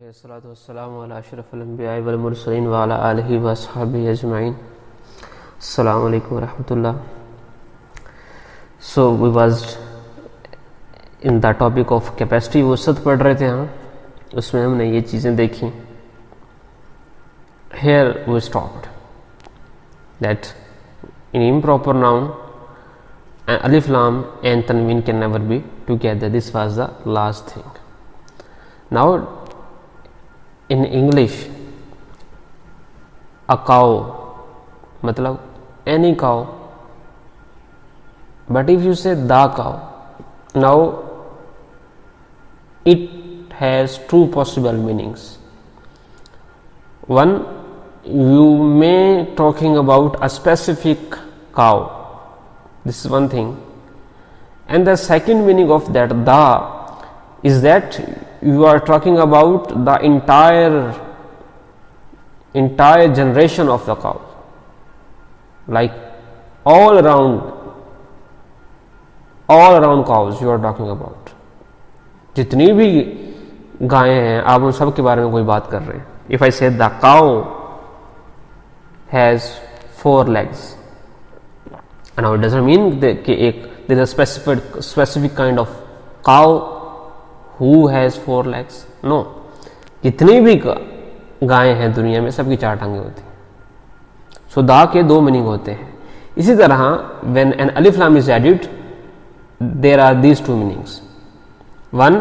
अस्सलातु अला अशरफिल अंबिया वल मुरसलीन व अला आलिहि व अस्हाबिहि अजमईन। अस्सलामु अलैकुम व रहमतुल्लाह। So we was in the topic of capacity वसत पढ़ रहे थे हम, उसमें हमने ये चीज़ें देखी। Here we stopped that in improper noun alif lam and tanween can never be together. This was the last thing. Now in English, a cow matlab any cow, but if you say the cow, now it has two possible meanings. One, you may talking about a specific cow. This is one thing, and the second meaning of that "the" is that you are talking about the entire generation of the cow, like all around cows you are talking about. जितनी भी गायें हैं आप उन सब के बारे में कोई बात कर रहे हैं. If I say the cow has 4 legs, now it doesn't mean that there is a specific kind of cow who has 4 legs. No, जितनी भी गायें हैं दुनिया में सबकी 4 टांगें होती हैं. सो दा के 2 मीनिंग होते हैं. इसी तरह when an alif lam is added, there are these 2 meanings. One,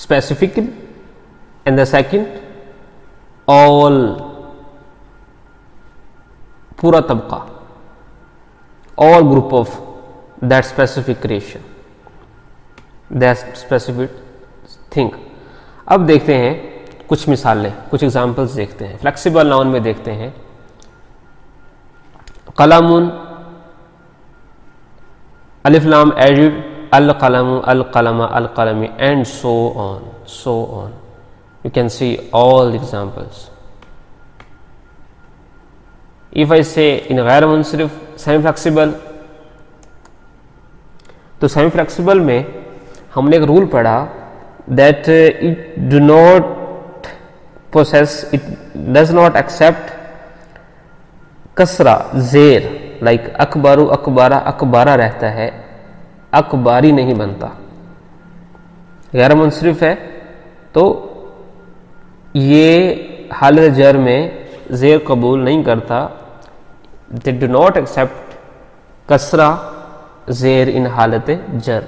specific, and the second, all, पूरा तबका, all group of that specific creation, that specific thing. अब देखते हैं कुछ मिसालें, कुछ एग्जाम्पल्स देखते हैं. फ्लेक्सिबल नाउन में देखते हैं कलमुन, अलिफ लाम एडेड, अल कलमु, अल कलमा, अल कलमी, and so on. You can see all the examples. If I say in गैर मुनसरिफ सेमी फ्लेक्सिबल, तो सेमी फ्लेक्सिबल में हमने एक रूल पढ़ा that it do not possess, it does not accept कसरा जेर, लाइक अकबारू, अकबारा, अकबारा रहता है, अकबारी नहीं बनता. गैर मुनसरिफ है तो ये हालत जर में जेर कबूल नहीं करता. They do not accept कसरा जेर इन हालत जर.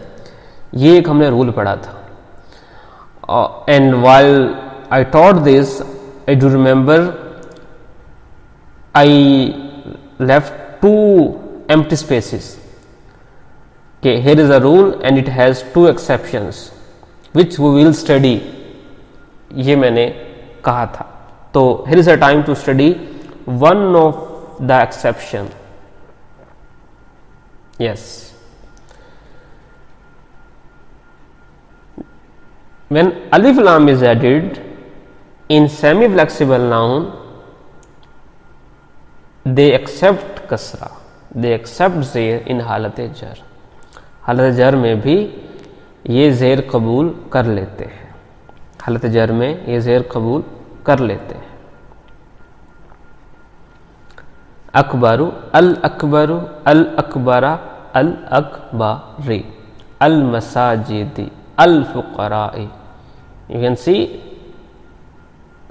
ये एक हमने रूल पढ़ा था. And while I taught this, I do remember I left 2 empty spaces. Okay, here is a rule and it has 2 exceptions which we will study. ये मैंने कहा था. तो here is a time to study one of the exception. Yes, when alif lam is added in semi flexible noun, they accept kasra, they accept zeer in हालत jar. हालत jar में भी ये जेर कबूल कर लेते हैं. हालत jar में ये जेर कबूल कर लेते हैं. अकबरू, अल अकबरू, अल अकबरा, अल अकबरी, अल मसाजिदी, अल फुकराई. यू कैन सी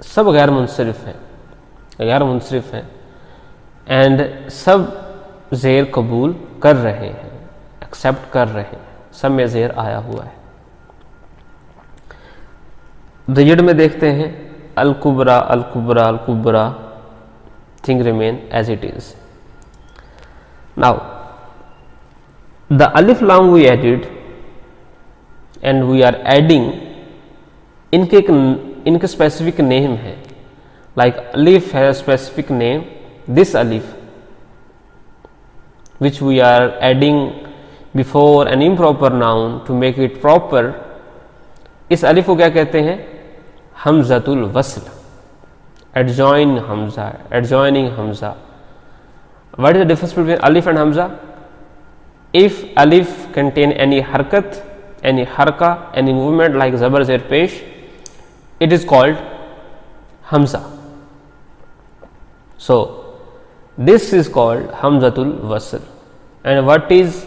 सब गैर मुनसरिफ हैं एंड सब जेर कबूल कर रहे हैं, एक्सेप्ट कर रहे हैं, सब में जेर आया हुआ है. रिजिड में देखते हैं अल कुबरा, अल कुबरा, अल कुबरा, thing remain as it is. Now the alif lam we added and we are adding, इनके specific name है. Like alif has a specific name. This alif which we are adding before an improper noun to make it proper, इस alif को क्या कहते हैं? हमज़तुल वस्ल, adjoin hamza, adjoining hamza. What is the difference between alif and hamza? If alif contain any harkat, any harka, any movement like zabar zer pesh, it is called Hamza. So this is called Hamzatul Wasl. And what is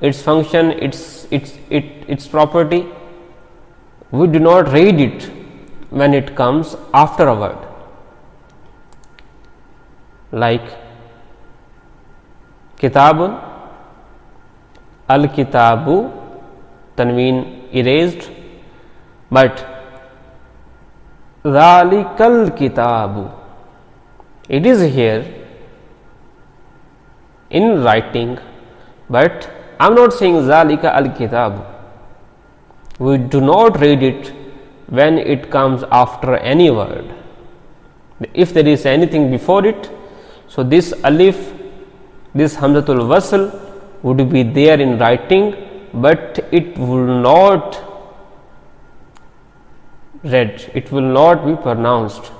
its function, its property? We do not read it when it comes after a word, like kitabun, al kitabu, tanween erased, but zalikal kitabu, it is here in writing, but I am not saying zalika al kitabu. We do not read it when it comes after any word. If there is anything before it, so this alif, this Hamzatul Wasl would be there in writing, but it will not read, it will not be pronounced.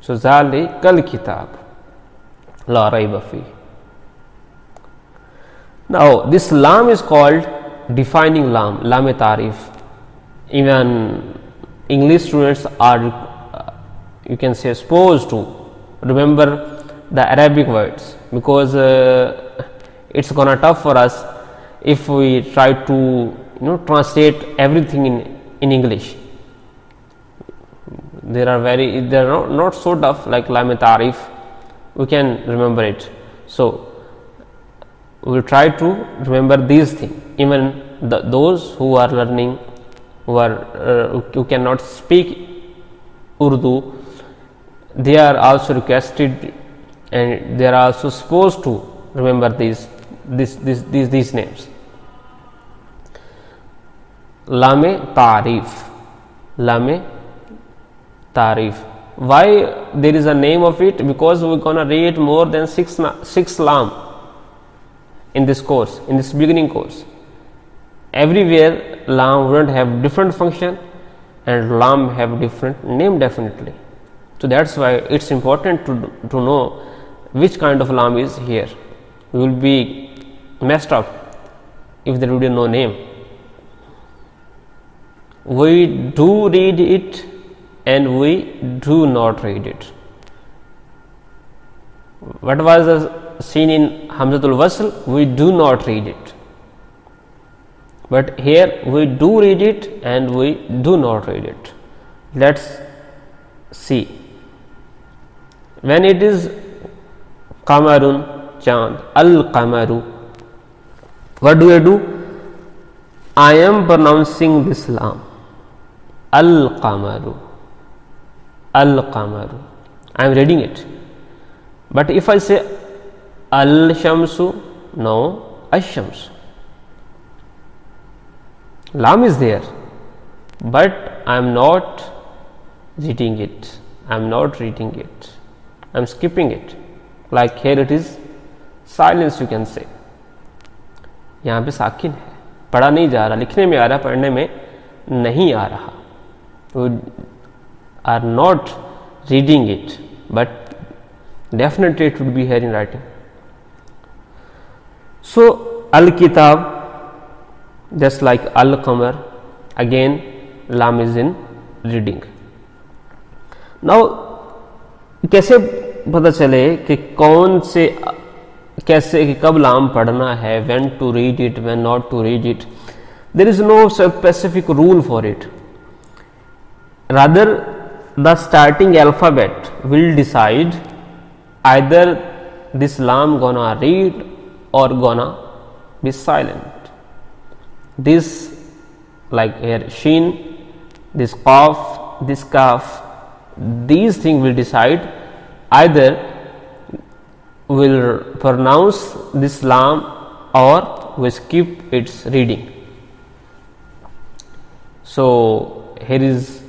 So zalikal kitab la raiba fi. Now this lam is called defining lam, lam tarif. Even English students are you can say supposed to remember the Arabic words, because it's gonna tough for us if we try to translate everything in English. They are not so tough like lam tarif. We can remember it. So we will try to remember these things. Even those who are learning, who cannot speak Urdu, they are also requested and they are also supposed to remember these names. Lame Tarif, Lame Tarif. Why there is a name of it? Because we are gonna read more than six lam in this course, in this beginning course. Everywhere lam wouldn't have different function and lam have different name definitely. So that's why it's important to know which kind of lam is here. We will be messed up if there would be no name. We do read it and we do not read it. What was the scene in Hamzatul Wasl? We do not read it. But here we do read it and we do not read it. Let's see. When it is Qamarun, Chand, Al Qamaru, what do? I am pronouncing this lam. Al Qamaru, Al Qamaru. I am reading it. But if I say Al Shamsu, no, Ash Shamsu. Lam is there, but I am not reading it. I am not reading it. I am skipping it. Like here it is silence, you can say. यहाँ पे साकिन है, पढ़ा नहीं जा रहा, लिखने में आ रहा, पढ़ने में नहीं आ रहा. We are not reading it, but definitely it would be here in writing. So Al Kitab, just like Al Qamar, again lam is in reading. Now कैसे पता चले कि कौन से कैसे कि कब लाम पढ़ना है, when to read it, when not to read it? There is no specific rule for it. Rather, the starting alphabet will decide either this lam gonna read or gonna be silent. This, like here sheen, this qaf, this kaf, these things will decide either will pronounce this lam or will skip its reading. So here is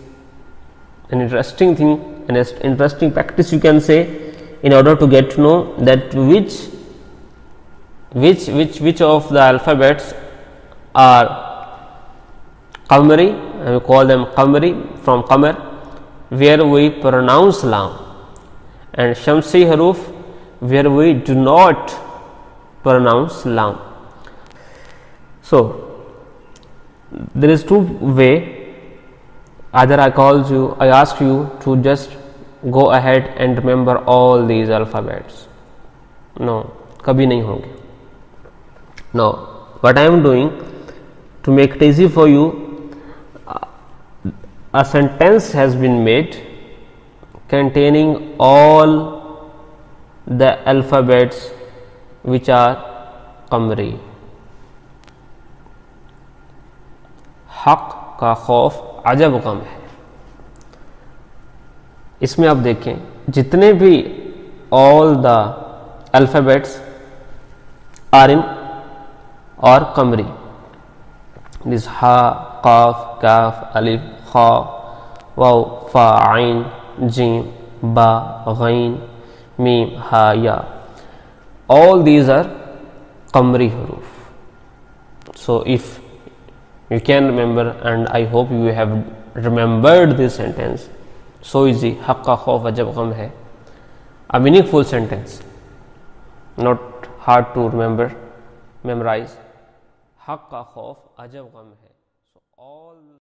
an interesting thing, an interesting practice you can say, in order to get to know that which of the alphabets are Qamari, and we call them Qamari from Qamar, where we pronounce lam, and Shamsi haruf, where we do not pronounce lam. So there is two way Either I ask you to just go ahead and remember all these alphabets. No, कभी नहीं होंगे. Now, what I am doing to make it easy for you, a sentence has been made containing all the alphabets which are qamri. हक का खौफ अजब गम है. इसमें आप देखें जितने भी all the alphabets are in और कमरी, दिस हा, काफ, काफ, अलिफ, खा, वाव, फा, आइन, जीम, बा, गैन, मीम, हा, या, all these are qamri huruf. So if you can remember, and I hope you have remembered this sentence, so easy. हक का खौफ अजब गम है, a meaningful sentence, not hard to remember, memorize. हक का खौफ अजब गम है. So all